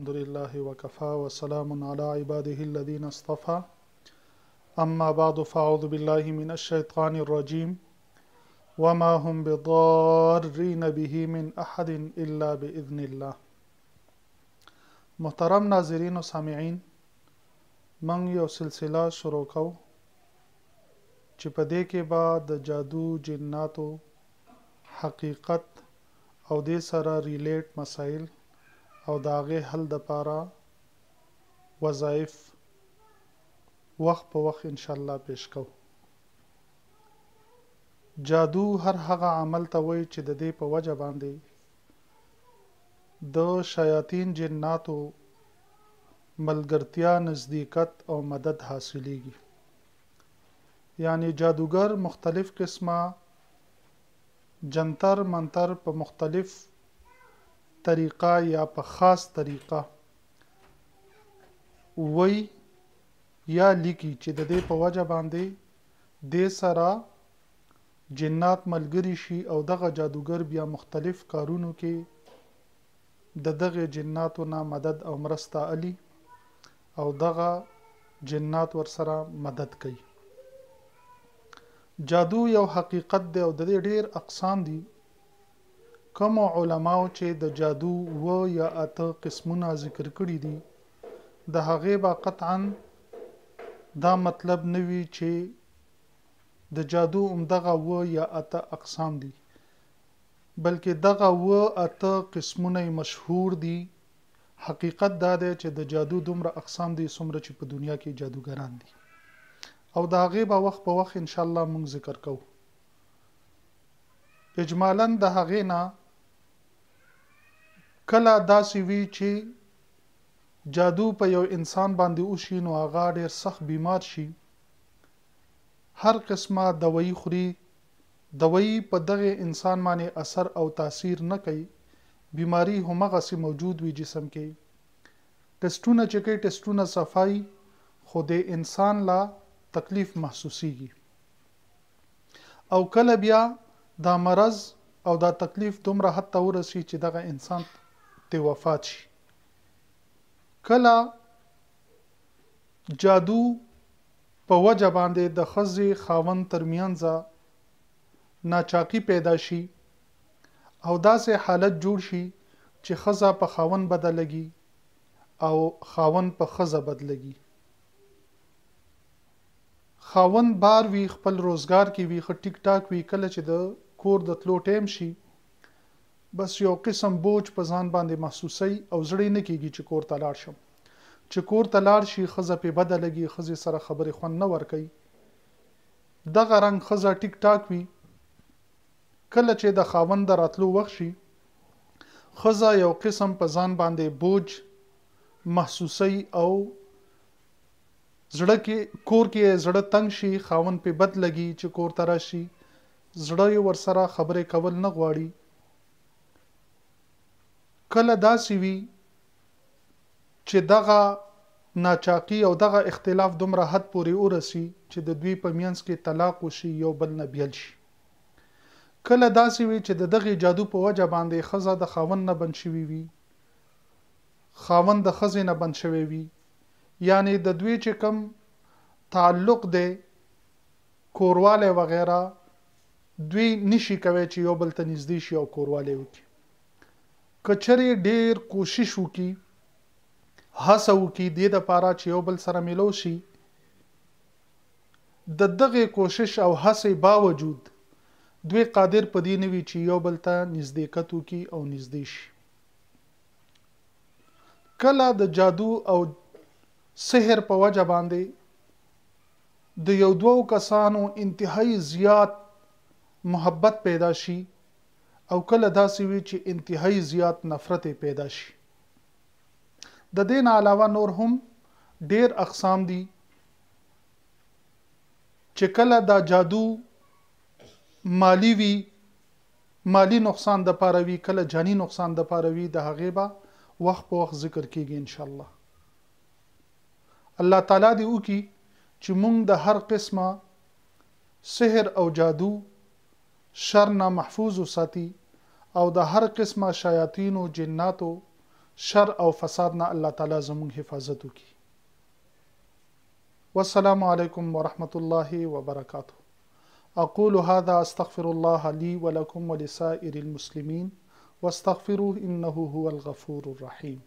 الحمد لله وكفى وسلام على عباده الذين اصطفى أما بعد فأعوذ بالله من الشيطان الرجيم وما هم بضارين به من أحد إلا بإذن الله. محترم ناظرین و سامعین، من یو سلسله شروع کو چې په دې کې به د جادو، جناتو، حقیقت او دې سره ریلیټ مسائل او د هغې حل دپاره وظایف وخت په وخت انشاءالله پیش کو. جادو هر هغه عمل ته وایي چې د دې په وجه باندې د شیاطین، جناتو ملګرتیا، نزدېکت او مدد حاصلیږي. یعنی جادوګر مختلف قسمه جنتر منتر په مختلف طریقه یا په خاص طریقه وی یا لیکي چې د دې په وجه باندې دې سره جنات ملګري شي او دغه جادوګر بیا مختلف کارونو کې د دغه جناتو نه مدد او مرسته علي او دغه جنات ورسره مدد کوي. جادو یو حقیقت دی او د دې ډېر اقسام دي. کوم علماو چې د جادو و یا اته قسمونه ذکر کړي دي د هغې به قطعا دا مطلب نه وي چې د جادو همدغه و یا اته اقسام دي، بلکې دغه و اته قسمونه مشهور دي. حقیقت دا دی چې د جادو دومره اقسام دي څومره چې په دنیا کې جادوګران دي او د هغې به وخت په وخت انشاءالله موږ ذکر کوو. اجمالاً د هغې نه کله داسې وي چې جادو په یو انسان باندې وشي نو هغه ډېر سخت بیمار شي، هر قسمه دوایي خوري، دوایي په دغه انسان باندې اثر او تاثیر نه کوي، بیماری همغسې موجود وي جسم کې، ټسټونه چې کوي ټسټونه صفایي خو د انسان لا تکلیف محسوسیږي او کله بیا دا مرض او دا تکلیف دومره حد ته ورسي چې دغه انسان ته وفات شي. کله جادو په وجه باندې د ښځې خاوند ترمنځ ناچاقي پیدا شي او داسې حالت جوړ شي چې ښځه په خاوند بده لګي او خاوند په ښځه بد لګي. خاوند بار وي، خپل روزګار کې وي، ښه ټیک ټاک وي، کله چې د کور د تلو ټیم شي بس یو قسم بوج په ځان باندې محسوسوي او زړه یې نه کېږي چې کور ته لاړ شم. چې کور ته لاړ شي ښځه پې بده لګي، ښځې سره خبرې خوند نه ورکوي. دغه رنګ ښځه ټیک ټاک وي، کله چې د خاوند د راتلو وخت شي ښځه یو قسم په ځان باندې بوج محسوسوي او زړه کې کور کې زړه تنګ شي، خاوند پې بد لګي چې کور ته راشي، زړه یې ورسره خبرې کول نه غواړي. کله داسې وي چې دغه ناچاقي او دغه اختلاف دومره حد پورې ورسي چې د دوی په منځ کې طلاق وشي، یو بل نه بیل شي. کله داسې وي چې د دغې جادو په وجه باندې ښځه د خاوند نه بند شوي وي، خاوند د ښځې نه بند شوی وي، یعنی د دوی چې کوم تعلق دی کوروالی وغیره دوی نشي کوي چې یو بل ته نږدې شي او کوروالی وکړي. که چېرې ډېر کوشش وکړي، هڅه وکړي دې دپاره چې یو بل سره میلو شي، د دغې کوشش او هڅې باوجود دوی قادر په دې نه وي چې یو بل ته نزدېکت وکړي او نږدې شي. کله د جادو او سحر په وجه باندې د یو دوو کسانو انتهایی زیات محبت پیدا شي او کله داسې وي چې انتهایی زیات نفرت پیدا شي. د دې نه علاوه نور هم ډېر اقسام دي چې کله دا جادو مالی وي، مالی نقصان د پاره وي، کله جانی نقصان د پاره وي، د هغې به وخت په وخت ذکر کیږي انشاءالله. الله تعالی دې وکړي چې موږ د هر قسمه سحر او جادو شر نه محفوظ وساتي او د هر قسمه شیاطینو، جناتو شر او فساد نه الله تعالی زموږ حفاظت وکړي. والسلام علیکم ورحمة الله وبرکاته. أقول هذا أستغفر الله لي ولكم ولسائر المسلمين واستغفروه إنه هو الغفور الرحيم.